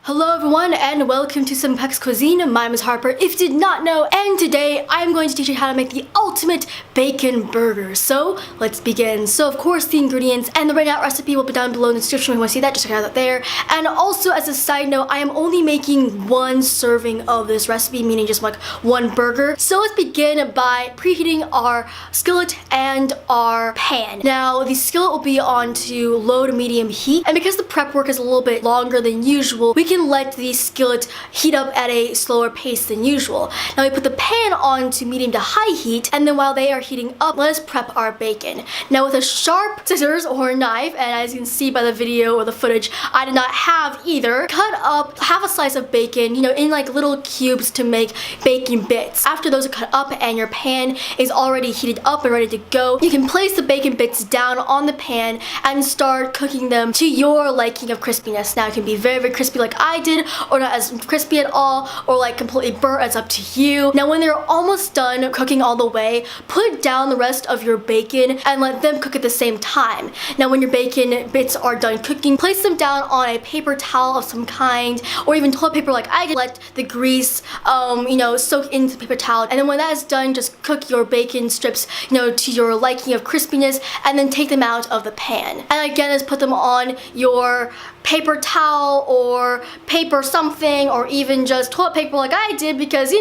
Hello everyone and welcome to Simpex Cuisine. My name is Harper, if you did not know, and today I'm going to teach you how to make the ultimate bacon burger. So let's begin. So of course the ingredients and the written out recipe will be down below in the description if you want to see that, just check it out there. And also as a side note, I am only making one serving of this recipe, meaning just like one burger. So let's begin by preheating our skillet and our pan. Now the skillet will be on to low to medium heat, and because the prep work is a little bit longer than usual, we can let the skillet heat up at a slower pace than usual. Now we put the pan on to medium to high heat, and then while they are heating up, let us prep our bacon. Now with a sharp scissors or a knife, and as you can see by the video or the footage, I did not have either, cut up half a slice of bacon, in like little cubes to make bacon bits. After those are cut up and your pan is already heated up and ready to go, you can place the bacon bits down on the pan and start cooking them to your liking of crispiness. Now it can be very, very crispy like I did, or not as crispy at all, or like completely burnt. It's up to you. Now when they're almost done cooking all the way, put down the rest of your bacon and let them cook at the same time. Now when your bacon bits are done cooking, place them down on a paper towel of some kind, or even toilet paper like I did. Let the grease soak into the paper towel, and then when that is done, just cook your bacon strips to your liking of crispiness, and then take them out of the pan. And again, just put them on your paper towel or paper something, or even just toilet paper like I did, because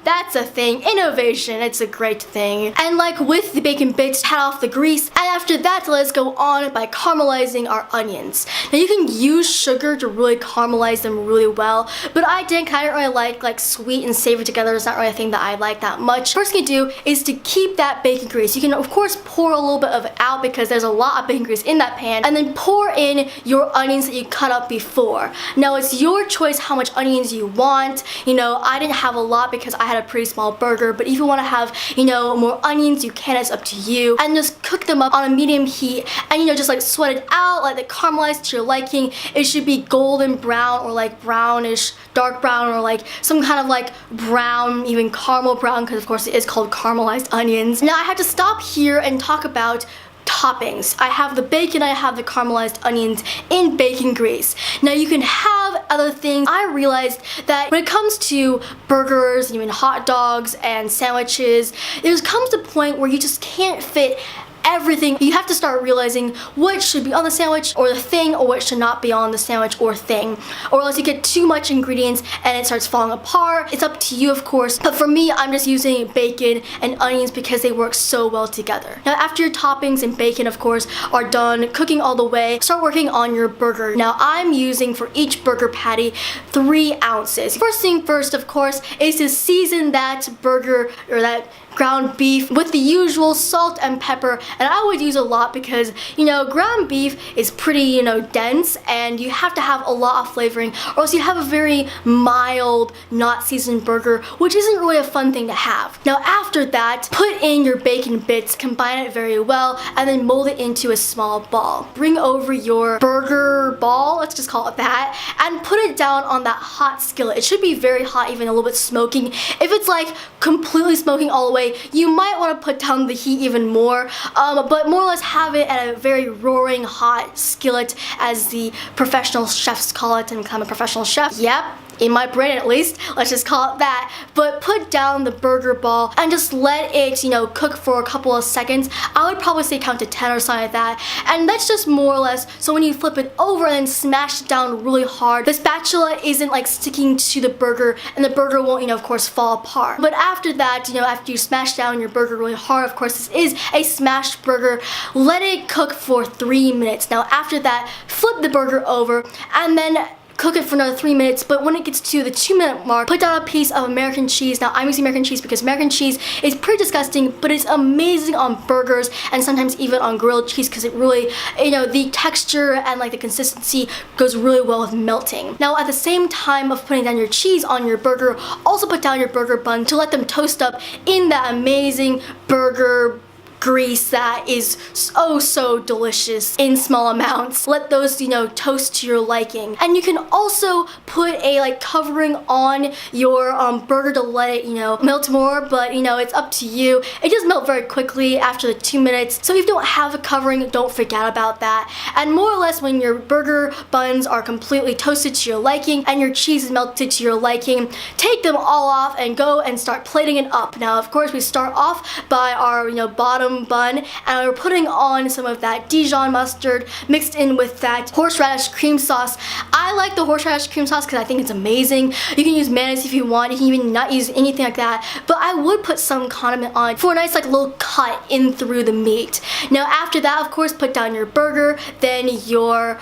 that's a thing. Innovation, it's a great thing. And like with the bacon bits, cut off the grease, and after that let's go on by caramelizing our onions. Now you can use sugar to really caramelize them really well, but I didn't, I don't really like sweet and savory together. It's not really a thing that I like that much. First thing you do is to keep that bacon grease. You can of course pour a little bit of it out because there's a lot of bacon grease in that pan, and then pour in your onions that you cut up before. Now it's your choice how much onions you want. I didn't have a lot because I had a pretty small burger, but if you want to have more onions, you can. It's up to you. And just cook them up on a medium heat, and just like sweat it out, let it caramelize to your liking. It should be golden brown or like brownish, dark brown, or like some kind of like brown, even caramel brown, because of course it is called caramelized onions. Now I have to stop here and talk about toppings. I have the bacon, I have the caramelized onions in bacon grease. Now you can have other things. I realized that when it comes to burgers, even hot dogs and sandwiches, there comes a point where you just can't fit everything. You have to start realizing what should be on the sandwich or the thing, or what should not be on the sandwich or thing, or else you get too much ingredients and it starts falling apart. It's up to you, of course, but for me, I'm just using bacon and onions because they work so well together. Now after your toppings and bacon, of course, are done cooking all the way, start working on your burger. Now I'm using for each burger patty 3 ounces. First thing first, of course, is to season that burger or that ground beef with the usual salt and pepper, and I would use a lot because ground beef is pretty dense, and you have to have a lot of flavoring, or else you have a very mild, not seasoned burger, which isn't really a fun thing to have. Now after that, put in your bacon bits, combine it very well, and then mold it into a small ball. Bring over your burger ball, let's just call it that, and put it down on that hot skillet. It should be very hot, even a little bit smoking. If it's like completely smoking all the way, you might want to put down the heat even more, but more or less have it at a very roaring hot skillet, as the professional chefs call it, and become a professional chef. Yep, in my brain at least, let's just call it that. But put down the burger ball and just let it cook for a couple of seconds. I would probably say count to 10 or something like that, and that's just more or less so when you flip it over and then smash it down really hard, the spatula isn't like sticking to the burger, and the burger won't of course fall apart. But after that, after you smash down your burger really hard, of course this is a smashed burger, let it cook for 3 minutes. Now after that, flip the burger over and then cook it for another 3 minutes, but when it gets to the 2-minute mark, put down a piece of American cheese. Now I'm using American cheese because American cheese is pretty disgusting, but it's amazing on burgers and sometimes even on grilled cheese, because it really, the texture and like the consistency goes really well with melting. Now at the same time of putting down your cheese on your burger, also put down your burger bun to let them toast up in that amazing burger grease that is so delicious in small amounts. Let those, toast to your liking. And you can also put a like covering on your burger to let it, you know, melt more, but you know, it's up to you. It does melt very quickly after the 2 minutes, so if you don't have a covering, don't forget about that. And more or less when your burger buns are completely toasted to your liking and your cheese is melted to your liking, take them all off and go and start plating it up. Now, of course, we start off by our, you know, bottom bun, and we're putting on some of that Dijon mustard mixed in with that horseradish cream sauce. I like the horseradish cream sauce because I think it's amazing. You can use mayonnaise if you want. You can even not use anything like that, but I would put some condiment on for a nice like little cut in through the meat. Now after that, of course, put down your burger, then your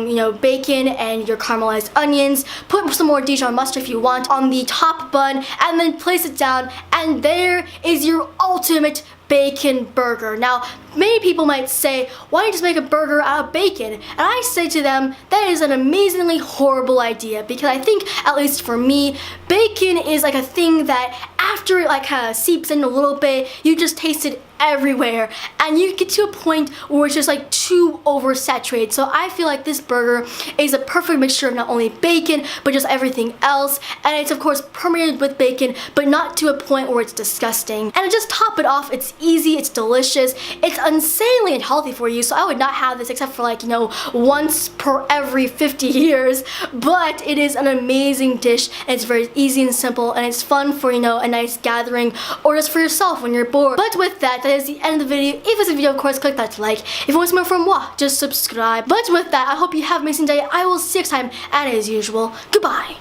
you know, bacon and your caramelized onions. Put some more Dijon mustard if you want on the top bun, and then place it down, and there is your ultimate bacon burger. Now, many people might say, why don't you just make a burger out of bacon? And I say to them, that is an amazingly horrible idea, because I think, at least for me, bacon is like a thing that after it like kind of seeps in a little bit, you just taste it everywhere, and you get to a point where it's just like too oversaturated. So I feel like this burger is a perfect mixture of not only bacon but just everything else, and it's of course permeated with bacon, but not to a point where it's disgusting. And to just top it off, it's easy, it's delicious, it's insanely unhealthy for you, so I would not have this except for like, you know, once per every 50 years, but it is an amazing dish, and it's very easy and simple, and it's fun for, you know, a nice gathering or just for yourself when you're bored. But with that is the end of the video. If it's a video, of course, click that like. If you want some more from moi, just subscribe. But with that, I hope you have an amazing day. I will see you next time, and as usual, goodbye.